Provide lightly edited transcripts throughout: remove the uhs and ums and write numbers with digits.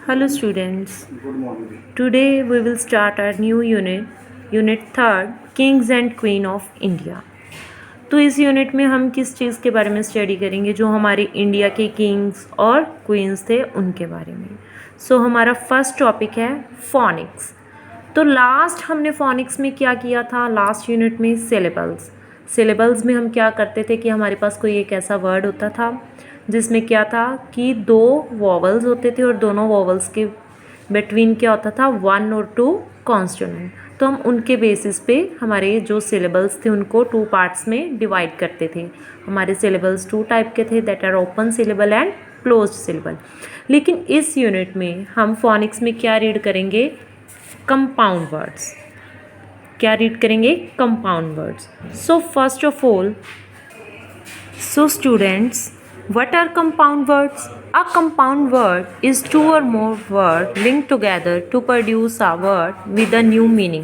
Hello students. Good morning. Today we will start our new unit, Unit 3rd, Kings and Queen of India. तो इस unit में हम किस चीज़ के बारे में स्टडी करेंगे? जो हमारे इंडिया के किंग्स और क्वींस थे उनके बारे में। सो हमारा फर्स्ट टॉपिक है फोनिक्स। तो लास्ट हमने फोनिक्स में क्या किया था? लास्ट यूनिट में सिलेबल्स में हम क्या करते थे कि हमारे पास कोई एक ऐसा वर्ड होता था जिसमें क्या था कि दो वॉवल्स होते थे और दोनों वॉवल्स के बिटवीन क्या होता था? 1 और 2 कॉन्सोनेंट। तो हम उनके बेसिस पे हमारे जो सिलेबल्स थे उनको 2 पार्ट्स में डिवाइड करते थे। हमारे सिलेबल्स 2 टाइप के थे, that are open syllable and closed syllable. लेकिन इस यूनिट में हम फोनिक्स में क्या रीड करेंगे? Compound words. क्या रीड करेंगे? Compound words. So first of all, so students, what are compound words? A compound word is 2 or more words linked together to produce a word with a new meaning.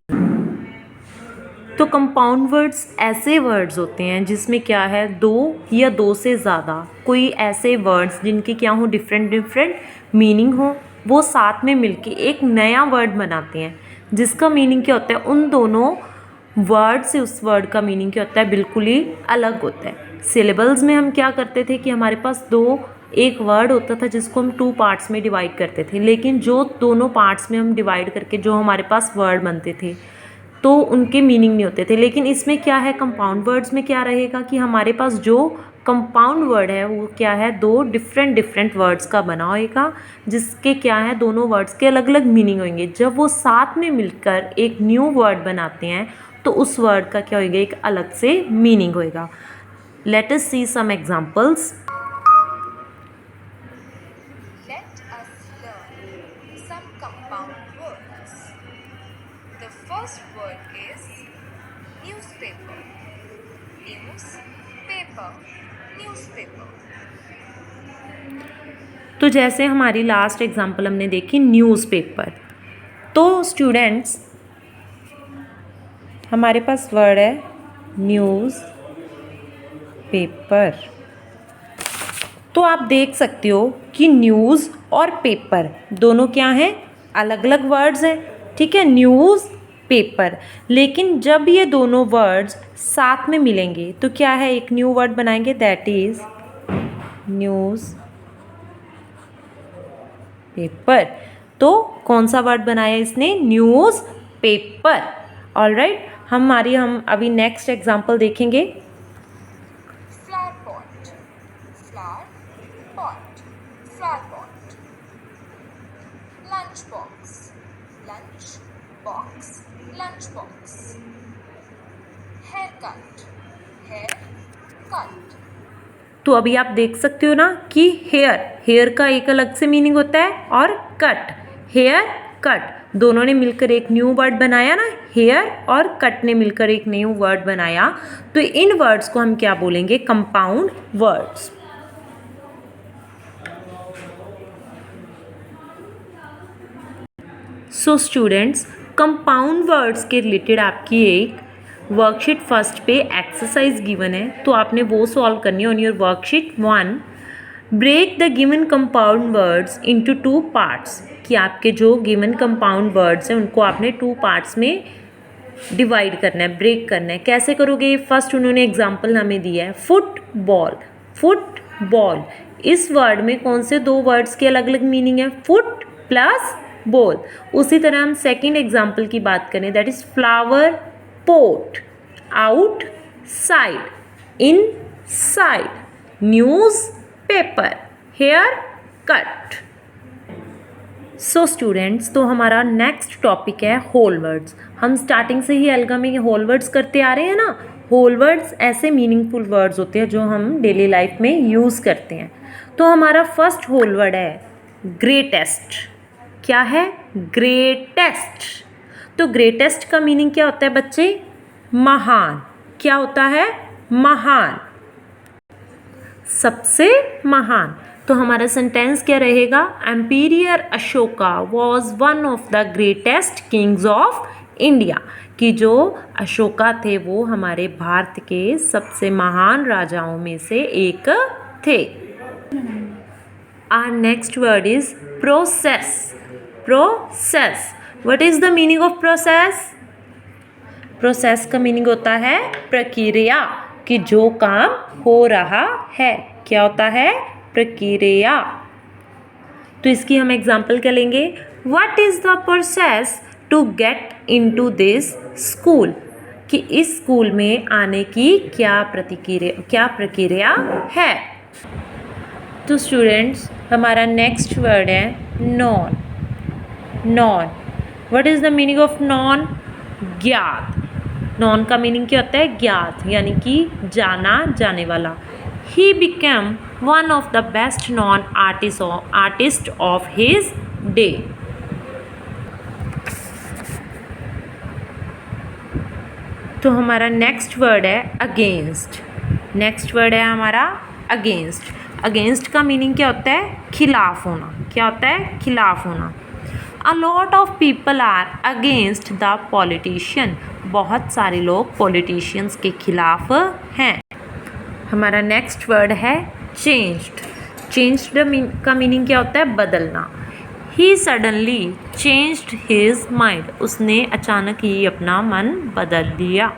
तो compound words ऐसे words होते हैं जिसमें क्या है, 2 या 2 से ज़्यादा कोई ऐसे वर्ड्स जिनकी क्या हो, डिफरेंट मीनिंग हो, वो साथ में मिलके एक नया वर्ड बनाते हैं जिसका मीनिंग क्या होता है, उन दोनों वर्ड से उस वर्ड का मीनिंग क्या होता है, बिल्कुल ही अलग होता है। सिलेबल्स में हम क्या करते थे कि हमारे पास एक वर्ड होता था जिसको हम 2 पार्ट्स में डिवाइड करते थे, लेकिन जो दोनों पार्ट्स में हम डिवाइड करके जो हमारे पास वर्ड बनते थे तो उनके मीनिंग नहीं होते थे। लेकिन इसमें क्या है, कंपाउंड वर्ड्स में क्या रहेगा कि हमारे पास जो कंपाउंड वर्ड है वो क्या है, 2 डिफरेंट वर्ड्स का बना होगा जिसके क्या है, दोनों वर्ड्स के अलग अलग मीनिंग होंगे। जब वो साथ में मिलकर एक न्यू वर्ड बनाते हैं तो उस वर्ड का क्या होगा, एक अलग से मीनिंग होगा। Let us see some examples. Let us learn some compound words. The first word is newspaper. Newspaper. तो जैसे हमारी लास्ट एग्जांपल हमने देखी न्यूज़पेपर, तो स्टूडेंट्स हमारे पास वर्ड है न्यूज़ पेपर। तो आप देख सकते हो कि न्यूज़ और पेपर दोनों क्या हैं, अलग अलग वर्ड्स हैं, ठीक है, न्यूज़ पेपर। लेकिन जब ये दोनों वर्ड्स साथ में मिलेंगे तो क्या है, एक न्यू वर्ड बनाएंगे, दैट इज़ न्यूज़ पेपर। तो कौन सा वर्ड बनाया इसने? News paper. ऑलराइट, हम अभी नेक्स्ट एग्जांपल देखेंगे। Flower pot. Flower pot. Flower pot. Lunchbox. Lunchbox. Lunchbox. Haircut. Haircut. तो अभी आप देख सकते हो ना कि हेयर का एक अलग से मीनिंग होता है और हेयर कट दोनों ने मिलकर एक न्यू वर्ड बनाया ना, हेयर और कट ने मिलकर एक न्यू वर्ड बनाया। तो इन वर्ड्स को हम क्या बोलेंगे? Compound words. So students, compound words के रिलेटेड आपकी एक वर्कशीट फर्स्ट पे एक्सरसाइज गिवन है, तो आपने वो सॉल्व करनी है on your worksheet 1। Break the given compound words into 2 parts, कि आपके जो गिवन कंपाउंड वर्ड्स हैं उनको आपने 2 पार्ट्स में डिवाइड करना है, ब्रेक करना है। कैसे करोगे? फर्स्ट उन्होंने एग्जाम्पल हमें दिया है फुटबॉल। इस वर्ड में कौन से 2 वर्ड्स के अलग अलग मीनिंग है? Foot plus ball. उसी तरह हम सेकेंड एग्जाम्पल की बात करें, that is flower pot, outside, inside, newspaper, haircut. So students, तो हमारा नेक्स्ट टॉपिक है होल वर्ड्स। हम स्टार्टिंग से ही अलगा में होल वर्ड्स करते आ रहे हैं ना। होल वर्ड्स ऐसे मीनिंगफुल वर्ड्स होते हैं जो हम डेली लाइफ में यूज़ करते हैं। तो हमारा फर्स्ट होल वर्ड है ग्रेटेस्ट। क्या है? ग्रेटेस्ट। तो ग्रेटेस्ट का मीनिंग क्या होता है बच्चे? महान। क्या होता है? महान, सबसे महान। तो हमारा सेंटेंस क्या रहेगा? Emperor Ashoka was one of the greatest kings of India, कि जो अशोका थे वो हमारे भारत के सबसे महान राजाओं में से एक थे। Our next word is process, process. What is the meaning of process? Process का मीनिंग होता है प्रक्रिया, कि जो काम हो रहा है। क्या होता है? प्रक्रिया। तो इसकी हम एग्जाम्पल क्या लेंगे? What is the process to get into this school, कि इस स्कूल में आने की क्या प्रक्रिया है। तो स्टूडेंट्स, हमारा नेक्स्ट वर्ड है non. Non, what is the meaning of non? ज्ञात। नॉन का मीनिंग क्या होता है? ज्ञात, यानी कि जाना जाने वाला। He became one of the best known artist of his day. तो हमारा नेक्स्ट वर्ड है अगेंस्ट। नेक्स्ट वर्ड है हमारा अगेंस्ट। अगेंस्ट का मीनिंग क्या होता है? खिलाफ होना। क्या होता है? खिलाफ होना। A lot of people are against the politician. बहुत सारे लोग पॉलिटिशियंस के खिलाफ हैं। हमारा नेक्स्ट वर्ड है चेंज्ड। चेंज्ड का मीनिंग क्या होता है? बदलना। He suddenly changed his mind. उसने अचानक ही अपना मन बदल लिया।